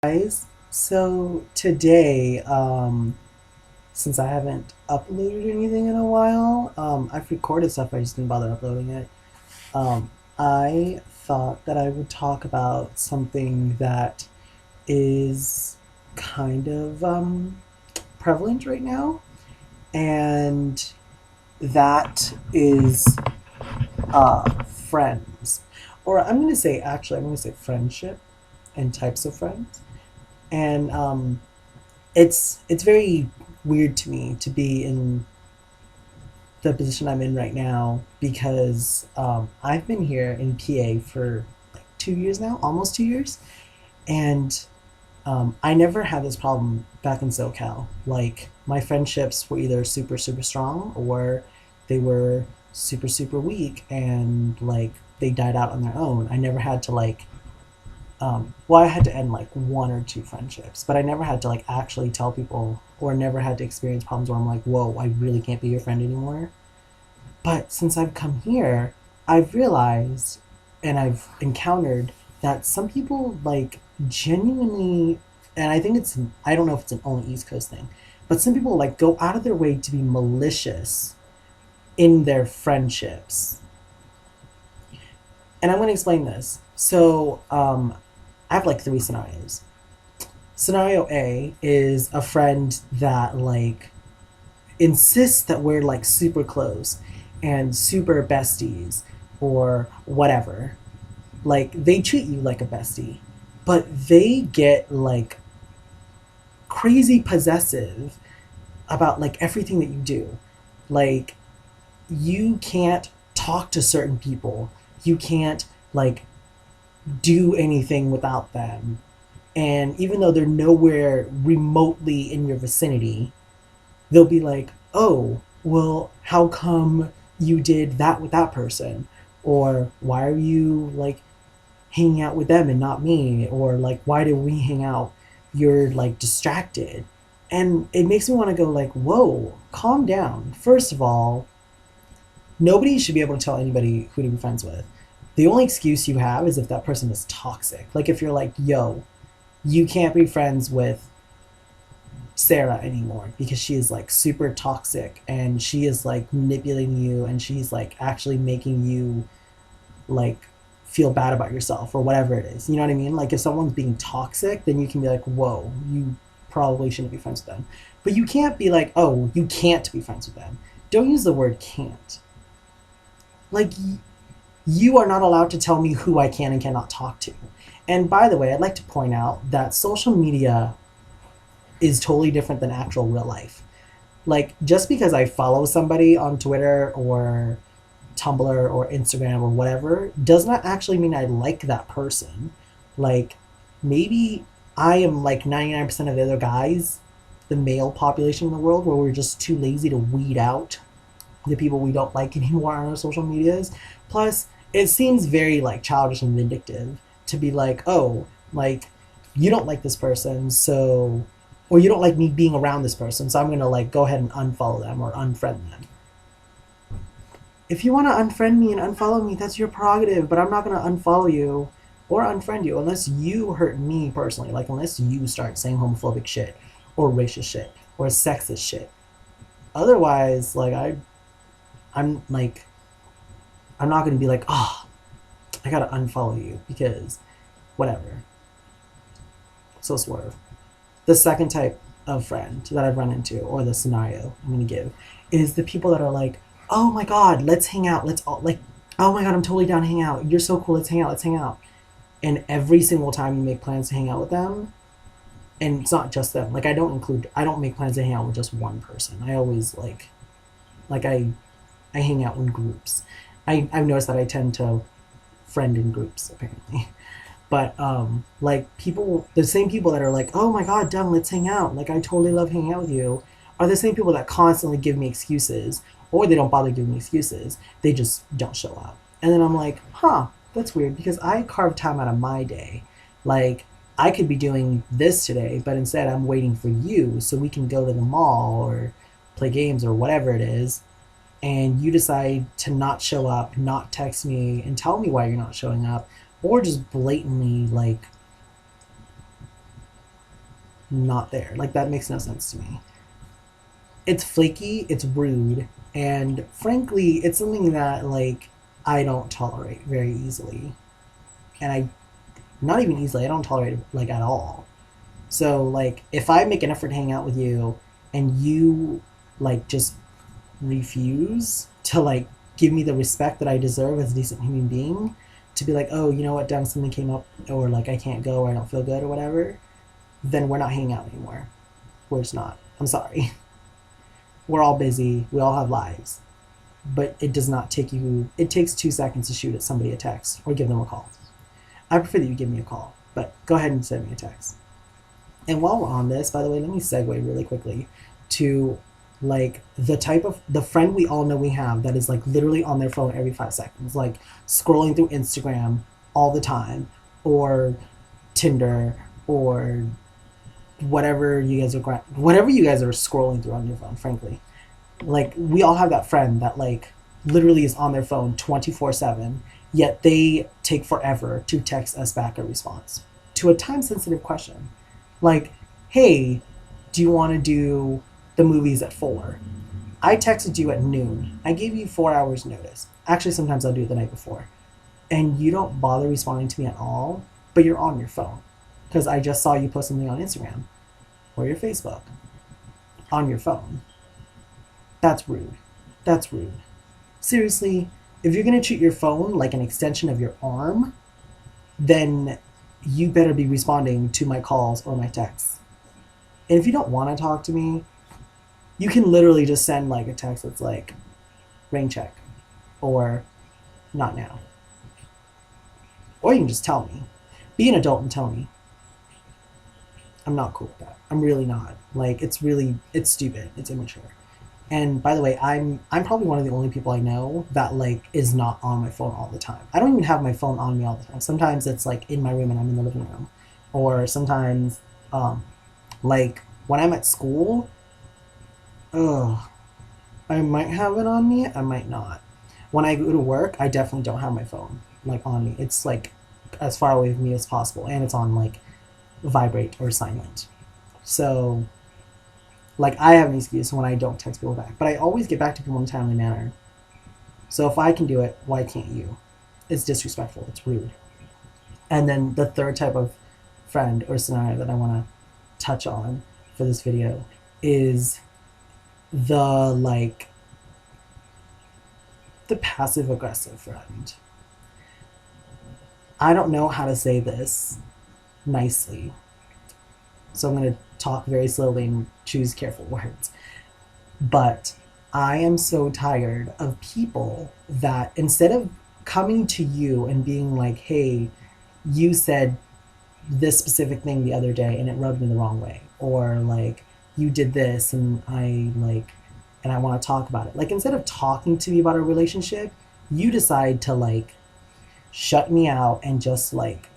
Guys, so today, since I haven't uploaded anything in a while, I've recorded stuff, I just didn't bother uploading it. I thought that I would talk about something that is kind of prevalent right now, and that is friends. Or I'm going to say friendship and types of friends. And it's very weird to me to be in the position I'm in right now because I've been here in PA for like 2 years now, almost 2 years, and I never had this problem back in SoCal. Like my friendships were either super super strong or they were super super weak, and like they died out on their own. I never had to well, I had to end like one or two friendships, but I never had to like actually tell people or never had to experience problems where I'm like, whoa, I really can't be your friend anymore. But since I've come here, I've realized and I've encountered that some people like genuinely, and I don't know if it's an only East Coast thing, but some people like go out of their way to be malicious in their friendships. And I'm going to explain this. So, I have like three scenarios. Scenario A is a friend that like insists that we're like super close and super besties or whatever. Like they treat you like a bestie, but they get like crazy possessive about like everything that you do. Like you can't talk to certain people. You can't like do anything without them. And even though they're nowhere remotely in your vicinity, they'll be like, oh, well, how come you did that with that person? Or why are you like hanging out with them and not me? Or like, why did we hang out? You're like distracted. And it makes me want to go like, whoa, calm down. First of all, nobody should be able to tell anybody who to be friends with. The only excuse you have is if that person is toxic. Like if you're like, yo, you can't be friends with Sarah anymore because she is like super toxic and she is like manipulating you and she's like actually making you like feel bad about yourself or whatever it is. You know what I mean? Like if someone's being toxic, then you can be like, whoa, you probably shouldn't be friends with them. But you can't be like, oh, you can't be friends with them. Don't use the word can't. Like you are not allowed to tell me who I can and cannot talk to. And by the way, I'd like to point out that social media is totally different than actual real life. Like just because I follow somebody on Twitter or Tumblr or Instagram or whatever does not actually mean I like that person. Like maybe I am like 99% of the other guys, the male population in the world, where we're just too lazy to weed out the people we don't like anymore on our social medias. Plus, it seems very like childish and vindictive to be like, oh, like you don't like this person, so or you don't like me being around this person, so I'm gonna like go ahead and unfollow them or unfriend them. If you want to unfriend me and unfollow me, that's your prerogative, but I'm not gonna unfollow you or unfriend you unless you hurt me personally. Like unless you start saying homophobic shit or racist shit or sexist shit. Otherwise, like I'm like I'm not gonna be like, oh, I gotta unfollow you because whatever. So swerve. The second type of friend that I've run into, or the scenario I'm gonna give, is the people that are like, oh my god, let's hang out. Let's all like, oh my god, I'm totally down to hang out. You're so cool. Let's hang out. Let's hang out. And every single time you make plans to hang out with them, and it's not just them. Like I don't make plans to hang out with just one person. I always like I hang out in groups. I've noticed that I tend to friend in groups apparently. But like people, the same people that are like, oh my god, Dung, let's hang out. Like I totally love hanging out with you, are the same people that constantly give me excuses, or they don't bother giving me excuses. They just don't show up. And then I'm like, huh, that's weird because I carved time out of my day. Like I could be doing this today, but instead I'm waiting for you so we can go to the mall or play games or whatever it is. And you decide to not show up, not text me, and tell me why you're not showing up, or just blatantly like not there. Like, that makes no sense to me. It's flaky, it's rude, and frankly, it's something that, like, I don't tolerate very easily. And I, not even easily, I don't tolerate it, like, at all. So, like, if I make an effort to hang out with you and you, like, just refuse to, like, give me the respect that I deserve as a decent human being, to be like, oh, you know what, Doug, something came up, or like I can't go, or I don't feel good, or whatever, then we're not hanging out anymore. We're just not. I'm sorry. We're all busy. We all have lives. But it does not take you, it takes 2 seconds to shoot at somebody a text or give them a call. I prefer that you give me a call, but go ahead and send me a text. And while we're on this, by the way, let me segue really quickly to like the type of the friend we all know we have that is like literally on their phone every 5 seconds, like scrolling through Instagram all the time, or Tinder, or whatever you guys are scrolling through on your phone, frankly. Like, we all have that friend that like literally is on their phone 24/7, yet they take forever to text us back a response to a time sensitive question. Like, hey, do you want to do the movies at 4? I texted you at noon. I gave you 4 hours notice. Actually, sometimes I'll do it the night before. And you don't bother responding to me at all, but you're on your phone. Because I just saw you post something on Instagram or your Facebook on your phone. That's rude. That's rude. Seriously, if you're going to treat your phone like an extension of your arm, then you better be responding to my calls or my texts. And if you don't want to talk to me, you can literally just send like a text that's like, rain check, or not now. Or you can just tell me. Be an adult and tell me. I'm not cool with that. I'm really not. Like, it's stupid. It's immature. And by the way, I'm probably one of the only people I know that like is not on my phone all the time. I don't even have my phone on me all the time. Sometimes it's like in my room and I'm in the living room, or sometimes, um, like when I'm at school, ugh, I might have it on me. I might not. When I go to work, I definitely don't have my phone like on me. It's like as far away from me as possible, and it's on like vibrate or silent. So, like, I have an excuse when I don't text people back, but I always get back to people in a timely manner. So if I can do it, why can't you? It's disrespectful. It's rude. And then the third type of friend or scenario that I want to touch on for this video is the like the passive aggressive friend. I don't know how to say this nicely, so I'm going to talk very slowly and choose careful words. But I am so tired of people that instead of coming to you and being like, hey, you said this specific thing the other day and it rubbed me the wrong way, or like you did this and I want to talk about it. Like, instead of talking to me about a relationship, you decide to like shut me out and just like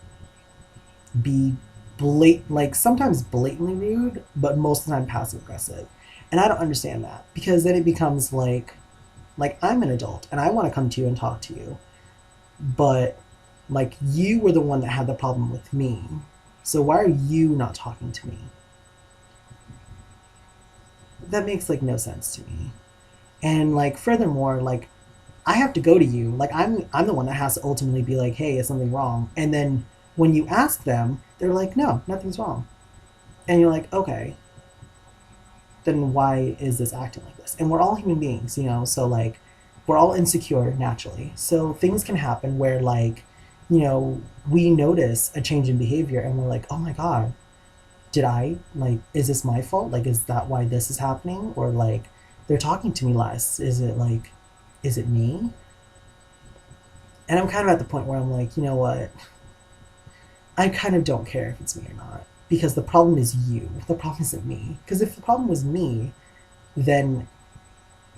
be like sometimes blatantly rude, but most of the time passive aggressive. And I don't understand that, because then it becomes like I'm an adult and I want to come to you and talk to you, but like you were the one that had the problem with me. So why are you not talking to me? That makes like no sense to me. And like furthermore, like I have to go to you. Like I'm the one that has to ultimately be like, hey, is something wrong? And then when you ask them, they're like, no, nothing's wrong. And you're like, okay, then why is this acting like this? And we're all human beings, you know, so like we're all insecure naturally. So things can happen where like, you know, we notice a change in behavior and we're like, oh my God, did I like, is this my fault? Like, is that why this is happening? Or like, they're talking to me less. Is it like, is it me? And I'm kind of at the point where I'm like, you know what? I kind of don't care if it's me or not, because the problem is you. The problem isn't me. Because if the problem was me, then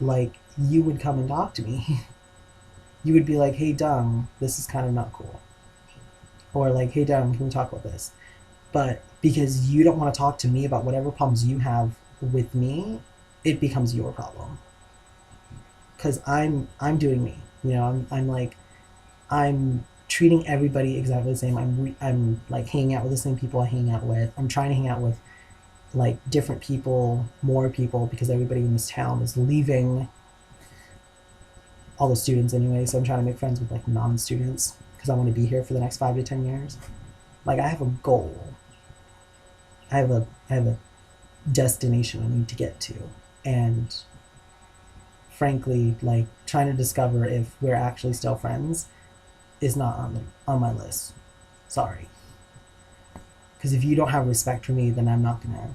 like you would come and talk to me. You would be like, hey, Dung, this is kind of not cool. Or like, hey, Dung, can we talk about this? But because you don't want to talk to me about whatever problems you have with me, it becomes your problem. Because I'm doing me. You know, I'm like, I'm treating everybody exactly the same. I'm like hanging out with the same people I hang out with. I'm trying to hang out with like different people, more people, because everybody in this town is leaving, all the students anyway. So I'm trying to make friends with like non-students because I want to be here for the next 5 to 10 years. Like I have a goal. I have a destination I need to get to, and frankly, like trying to discover if we're actually still friends is not on my list. Sorry, because if you don't have respect for me, then I'm not gonna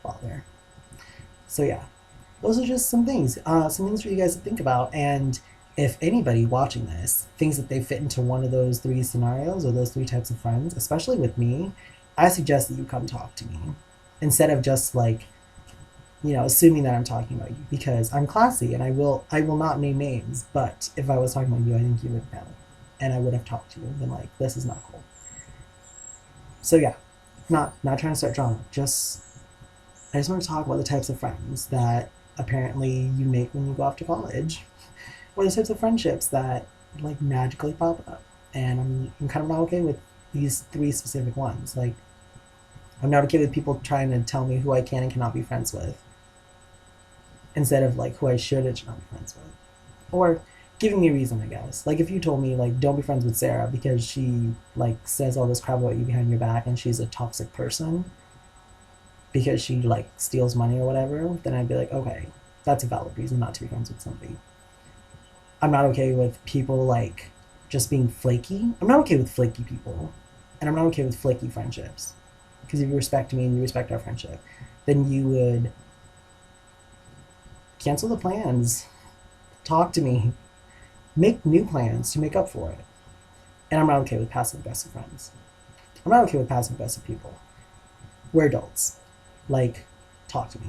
bother. So yeah, those are just some things for you guys to think about. And if anybody watching this thinks that they fit into one of those three scenarios or those three types of friends, especially with me, I suggest that you come talk to me instead of just like assuming that I'm talking about you, because I'm classy and I will not name names. But if I was talking about you, I think you would know, and I would have talked to you and been like, "This is not cool." So yeah, not trying to start drama. I just want to talk about the types of friends that apparently you make when you go off to college, or the types of friendships that like magically pop up. And I'm kind of not okay with these three specific ones. Like I'm not okay with people trying to tell me who I can and cannot be friends with, instead of like who I should and should not be friends with, or giving me a reason. I guess like if you told me like don't be friends with Sarah because she like says all this crap about you behind your back and she's a toxic person because she like steals money or whatever, then I'd be like, okay, that's a valid reason not to be friends with somebody. I'm not okay with people like just being flaky. I'm not okay with flaky people, and I'm not okay with flaky friendships. Because if you respect me and you respect our friendship, then you would cancel the plans, talk to me, make new plans to make up for it. And I'm not okay with passive aggressive friends. I'm not okay with passive aggressive people. We're adults. Like, talk to me.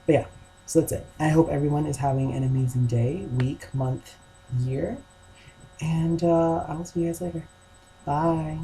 But yeah, so that's it. I hope everyone is having an amazing day, week, month, year. And I will see you guys later. Bye.